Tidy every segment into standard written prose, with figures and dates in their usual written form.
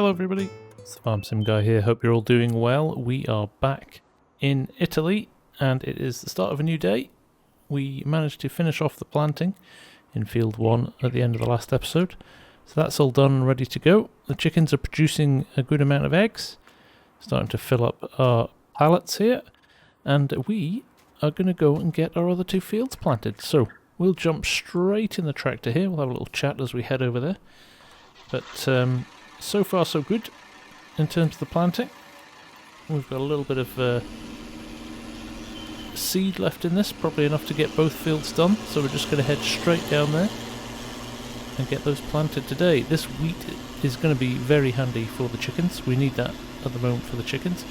Hello everybody, it's the FarmSim guy here, hope you're all doing well. We are back in Italy and it is the start of a new day. We managed to finish off the planting in field 1 at the end of the last episode. So that's all done and ready to go. The chickens are producing a good amount of eggs, starting to fill up our pallets here, and we are going to go and get our other 2 fields planted. So we'll jump straight in the tractor here, we'll have a little chat as we head over there. But so far so good in terms of the planting. We've got a little bit of seed left in this, probably enough to get both fields done, so we're just going to head straight down there and get those planted today. This wheat is going to be very handy for the chickens. We need that at the moment for the chickens,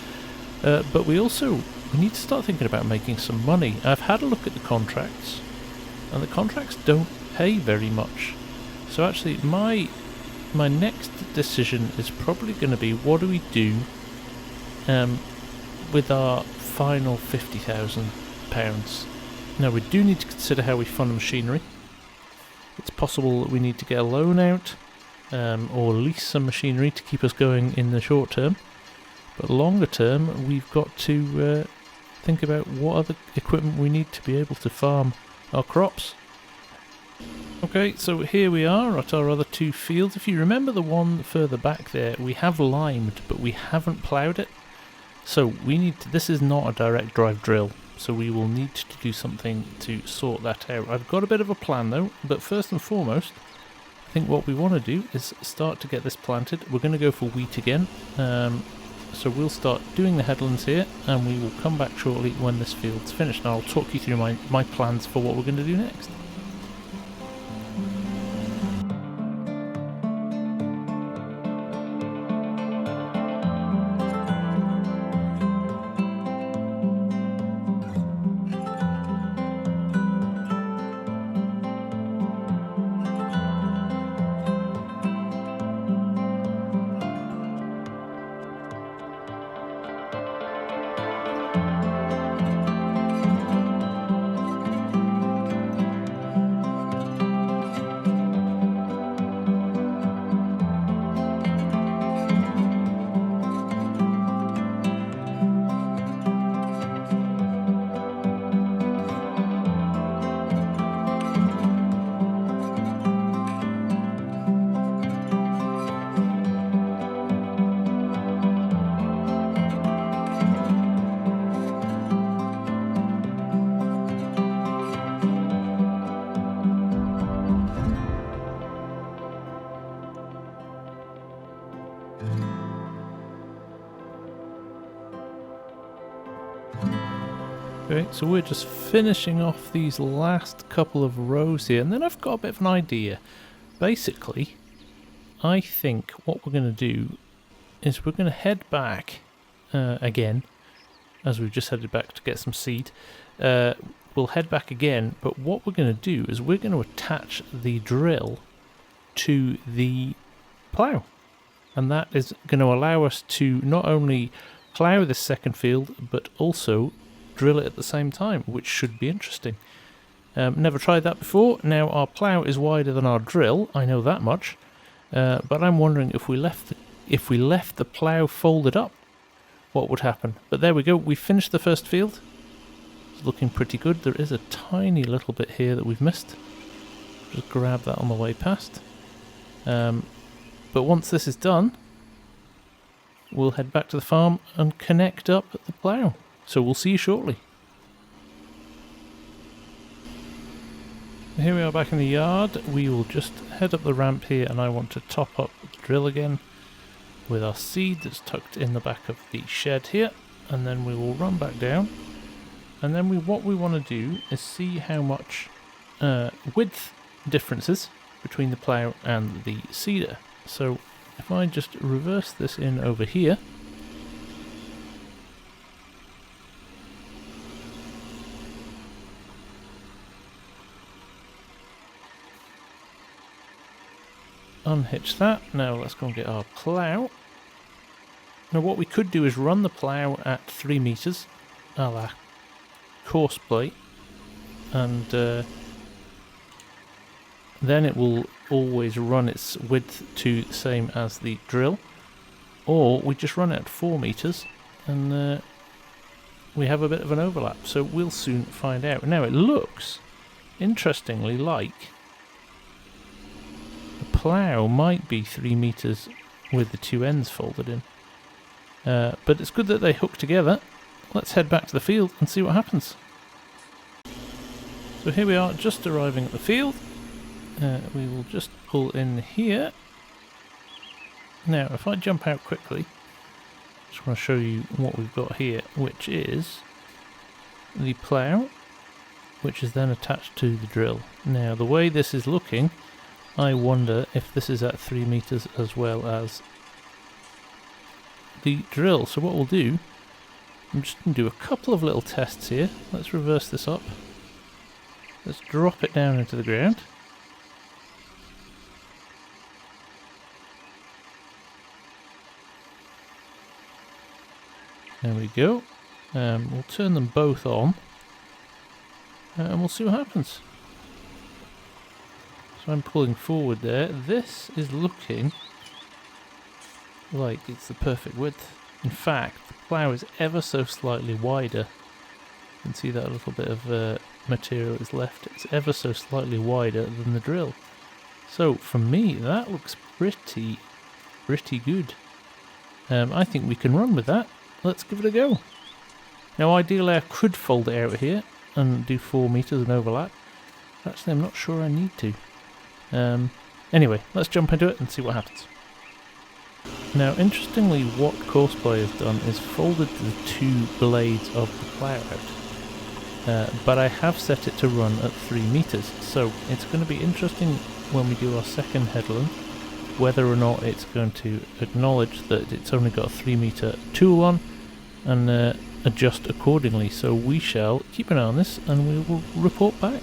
but we need to start thinking about making some money. I've had a look at the contracts and the contracts don't pay very much, so actually my next decision is probably going to be, what do we do with our final £50,000? Now we do need to consider how we fund machinery. It's possible that we need to get a loan out or lease some machinery to keep us going in the short term, but longer term we've got to think about what other equipment we need to be able to farm our crops. Okay, so here we are at our other 2 fields. If you remember the one further back there, we have limed, but we haven't ploughed it. So we need to, this is not a direct drive drill, so we will need to do something to sort that out. I've got a bit of a plan though, but first and foremost, I think what we want to do is start to get this planted. We're going to go for wheat again, so we'll start doing the headlands here, and we will come back shortly when this field's finished. And I'll talk you through my plans for what we're going to do next. Okay, so we're just finishing off these last couple of rows here, and then I've got a bit of an idea. Basically, I think what we're going to do is we're going to head back again, as we've just headed back to get some seed. We'll head back again, but what we're going to do is we're going to attach the drill to the plough, and that is going to allow us to not only plough this second field, but also drill it at the same time, which should be interesting. Never tried that before. Now our plough is wider than our drill, I know that much, but I'm wondering if we left the plough folded up, what would happen. But there we go, we finished the first field. It's looking pretty good. There is a tiny little bit here that we've missed. Just grab that on the way past. But once this is done, we'll head back to the farm and connect up the plough. So we'll see you shortly. Here we are back in the yard. We will just head up the ramp here, and I want to top up the drill again with our seed that's tucked in the back of the shed here, and then we will run back down, and then what we want to do is see how much width differences between the plough and the seeder. So if I just reverse this in over here, unhitch that. Now let's go and get our plough. Now what we could do is run the plough at 3 meters, a la Courseplay, and then it will always run its width to the same as the drill. or we just run it at 4 meters and we have a bit of an overlap. So we'll soon find out. Now it looks, interestingly, like the plough might be 3 meters with the two ends folded in. But it's good that they hook together. Let's head back to the field and see what happens. So here we are, just arriving at the field. We will just pull in here. Now, if I jump out quickly, just want to show you what we've got here, which is the plough, which is then attached to the drill. Now, the way this is looking, I wonder if this is at 3 meters as well as the drill. So what we'll do, I'm just going to do a couple of little tests here. Let's reverse this up. Let's drop it down into the ground. There we go. We'll turn them both on and we'll see what happens. So I'm pulling forward there. This is looking like it's the perfect width. In fact, the plough is ever so slightly wider. You can see that a little bit of material is left. It's ever so slightly wider than the drill. So for me, that looks pretty good. I think we can run with that. Let's give it a go. Now ideally I could fold it out here and do 4 meters and overlap. Actually I'm not sure I need to. Anyway, let's jump into it and see what happens. Now interestingly, what Courseplay has done is folded the 2 blades of the plough out. But I have set it to run at 3 meters, so it's going to be interesting when we do our second headland whether or not it's going to acknowledge that it's only got a 3 meter tool on and adjust accordingly. So we shall keep an eye on this and we will report back.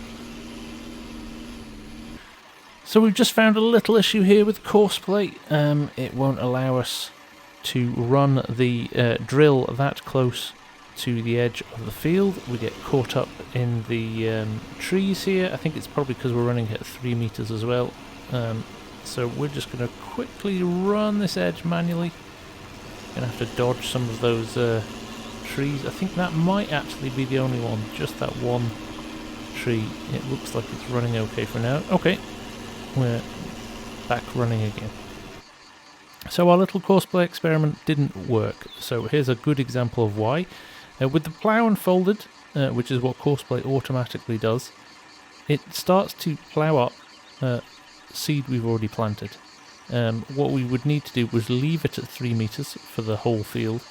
So we've just found a little issue here with Courseplay. It won't allow us to run the drill that close to the edge of the field. We get caught up in the trees here. I think it's probably because we're running at 3 meters as well. So we're just going to quickly run this edge manually. Going to have to dodge some of those trees. I think that might actually be the only one, just that one tree. It looks like it's running okay for now. Okay, we're back running again. So our little Courseplay experiment didn't work. So here's a good example of why. With the plough unfolded, which is what Courseplay automatically does, it starts to plough up seed we've already planted. What we would need to do was leave it at 3 meters for the whole field,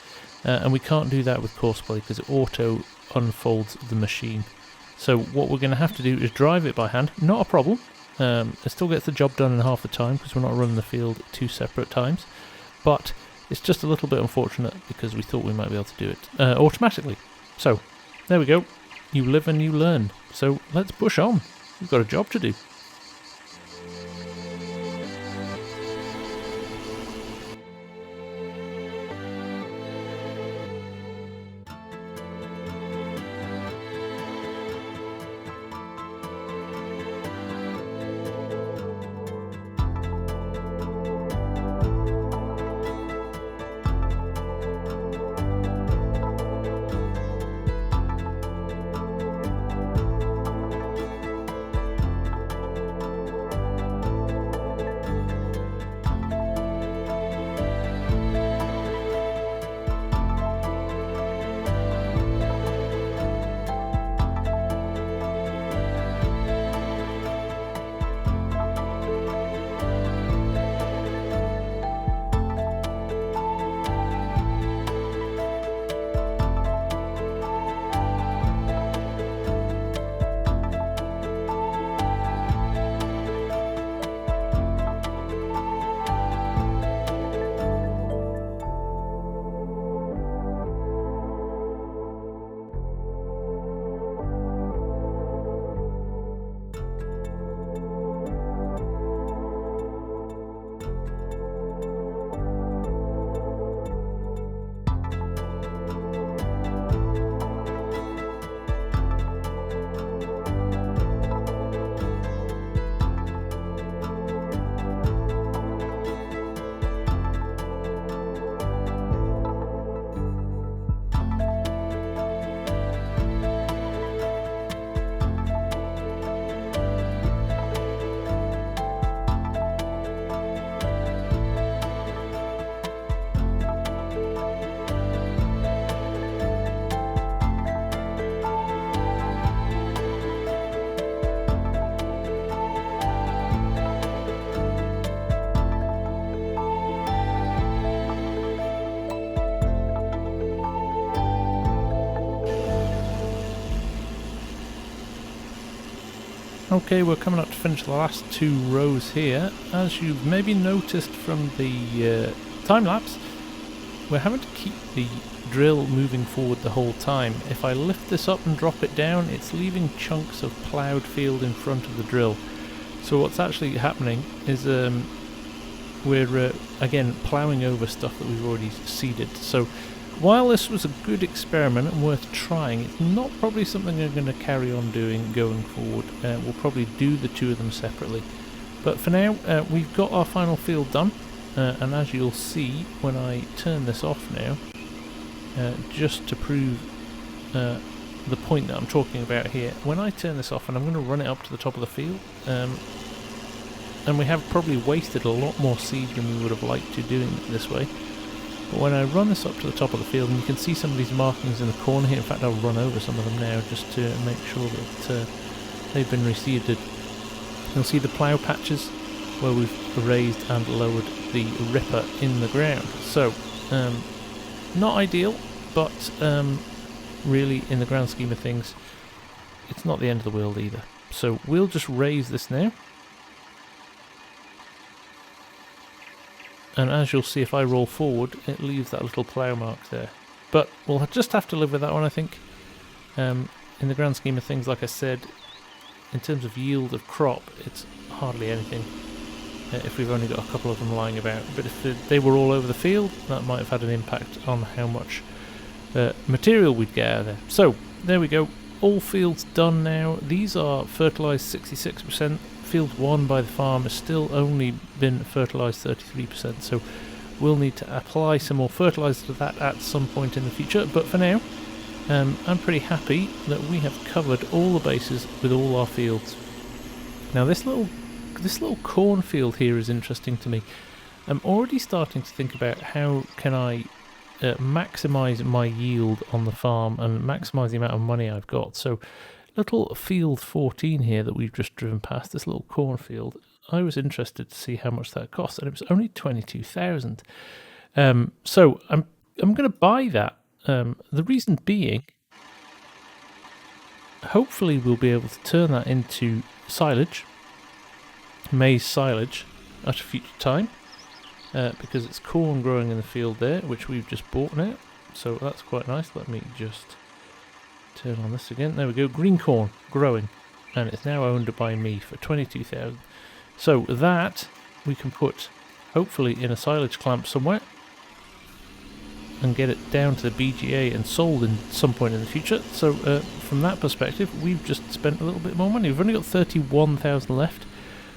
and we can't do that with Courseplay because it auto unfolds the machine. So what we're going to have to do is drive it by hand. Not a problem. It still gets the job done in half the time because we're not running the field 2 separate times, but it's just a little bit unfortunate because we thought we might be able to do it automatically. So there we go. You live and you learn. So let's push on. We've got a job to do. Okay, we're coming up to finish the last 2 rows here. As you've maybe noticed from the time-lapse, we're having to keep the drill moving forward the whole time. If I lift this up and drop it down, it's leaving chunks of ploughed field in front of the drill. So what's actually happening is we're again ploughing over stuff that we've already seeded. So while this was a good experiment and worth trying, it's not probably something I'm going to carry on doing going forward. We'll probably do the 2 of them separately. But for now, we've got our final field done, and as you'll see when I turn this off now, just to prove the point that I'm talking about here, when I turn this off, and I'm going to run it up to the top of the field, and we have probably wasted a lot more seed than we would have liked to doing it this way. But when I run this up to the top of the field, and you can see some of these markings in the corner here, in fact I'll run over some of them now just to make sure that they've been reseeded. You'll see the plough patches where we've raised and lowered the ripper in the ground. So, not ideal, but really in the grand scheme of things, it's not the end of the world either. So we'll just raise this now. And as you'll see, if I roll forward, it leaves that little plough mark there. But we'll just have to live with that one, I think. In the grand scheme of things, like I said, in terms of yield of crop, it's hardly anything if we've only got a couple of them lying about. But if they were all over the field, that might have had an impact on how much material we'd get out of there. So, there we go. All fields done now. These are fertilised 66%. Field 1 by the farm has still only been fertilised 33%, so we'll need to apply some more fertiliser to that at some point in the future. But for now, I'm pretty happy that we have covered all the bases with all our fields. Now this little cornfield here is interesting to me. I'm already starting to think about how can I maximise my yield on the farm and maximise the amount of money I've got. So little field 14 here that we've just driven past, this little cornfield, I was interested to see how much that cost, and it was only 22,000. So I'm going to buy that. The reason being, hopefully we'll be able to turn that into silage, maize silage, at a future time, because it's corn growing in the field there, which we've just bought now. So that's quite nice. Let me just turn on this again. There we go. Green corn growing, and it's now owned by me for 22,000. So that we can put hopefully in a silage clamp somewhere and get it down to the BGA and sold in some point in the future. So from that perspective, we've just spent a little bit more money. We've only got 31,000 left,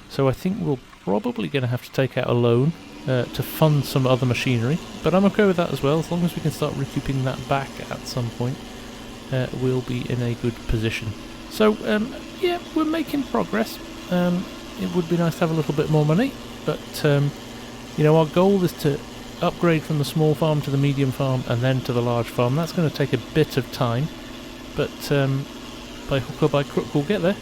so I think we're probably going to have to take out a loan to fund some other machinery, but I'm okay with that as well. As long as we can start recouping that back at some point, we'll be in a good position. So yeah, we're making progress. It would be nice to have a little bit more money, but you know, our goal is to upgrade from the small farm to the medium farm and then to the large farm. That's going to take a bit of time, but by hook or by crook we'll get there.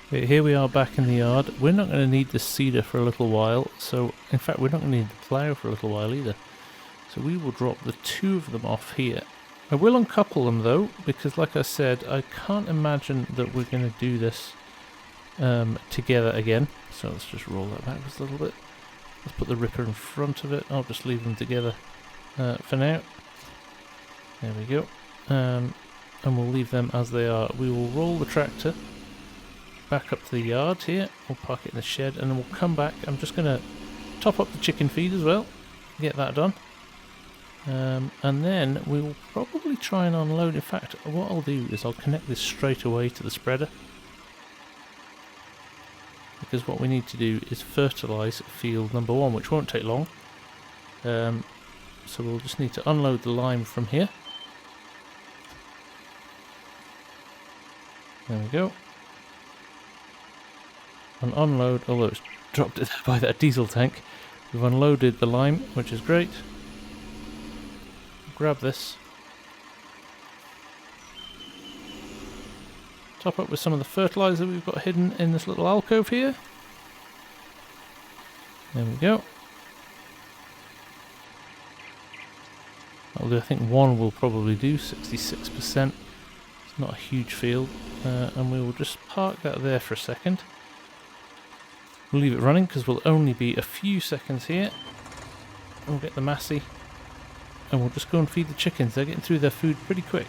Okay, here we are back in the yard. We're not going to need the seeder for a little while, so in fact we're not going to need the plough for a little while either. So we will drop the two of them off here. I will uncouple them though, because like I said, I can't imagine that we're going to do this together again. So let's just roll that backwards a little bit. Let's put the ripper in front of it. I'll just leave them together for now. There we go. And we'll leave them as they are. We will roll the tractor back up to the yard here. We'll park it in the shed and then we'll come back. I'm just going to top up the chicken feed as well. Get that done. And then we will probably try and unload. In fact, what I'll do is I'll connect this straight away to the spreader, because what we need to do is fertilise field number 1, which won't take long. So we'll just need to unload the lime from here. There we go. And unload, although it's dropped it by that diesel tank. We've unloaded the lime, which is great. Grab this, top up with some of the fertiliser we've got hidden in this little alcove here. There we go. will do. I think one will probably do, 66%. It's not a huge field. And we will just park that there for a second. We'll leave it running because we'll only be a few seconds here. We'll get the Massey. And we'll just go and feed the chickens. They're getting through their food pretty quick.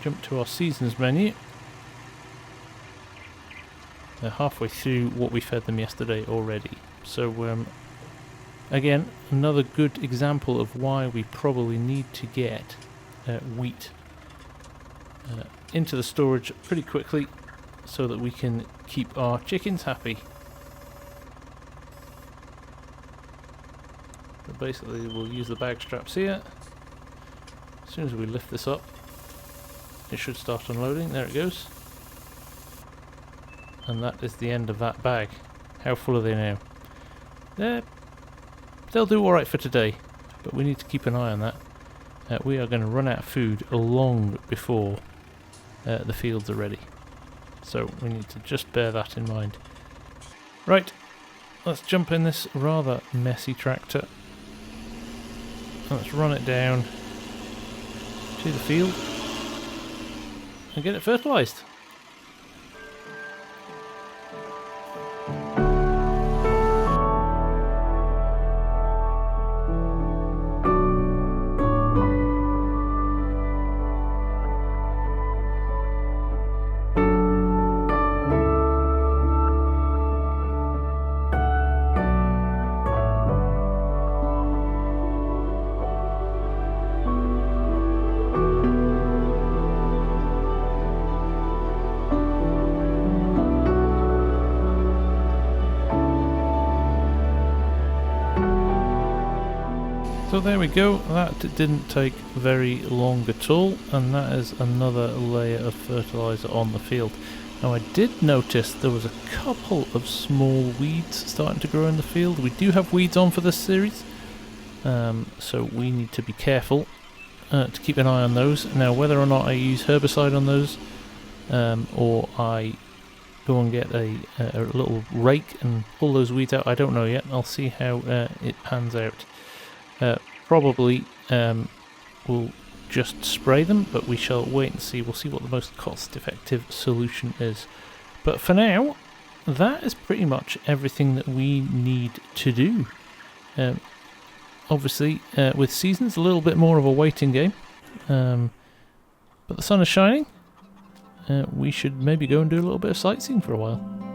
Jump to our seasons menu. They're halfway through what we fed them yesterday already. So again, another good example of why we probably need to get wheat into the storage pretty quickly so that we can keep our chickens happy. So basically we'll use the bag straps here. As soon as we lift this up, it should start unloading. There it goes. And that is the end of that bag. How full are they now? They'll do alright for today, but we need to keep an eye on that. We are going to run out of food long before the fields are ready. So we need to just bear that in mind. Right, let's jump in this rather messy tractor. Let's run it down to the field and get it fertilised. So there we go, that didn't take very long at all, and that is another layer of fertiliser on the field. Now I did notice there was a couple of small weeds starting to grow in the field. We do have weeds on for this series, so we need to be careful to keep an eye on those. Now whether or not I use herbicide on those, or I go and get a little rake and pull those weeds out, I don't know yet. I'll see how it pans out. Probably we'll just spray them, but we shall wait and see. We'll see what the most cost-effective solution is. But for now, that is pretty much everything that we need to do. Obviously, with seasons, a little bit more of a waiting game. But the sun is shining. We should maybe go and do a little bit of sightseeing for a while.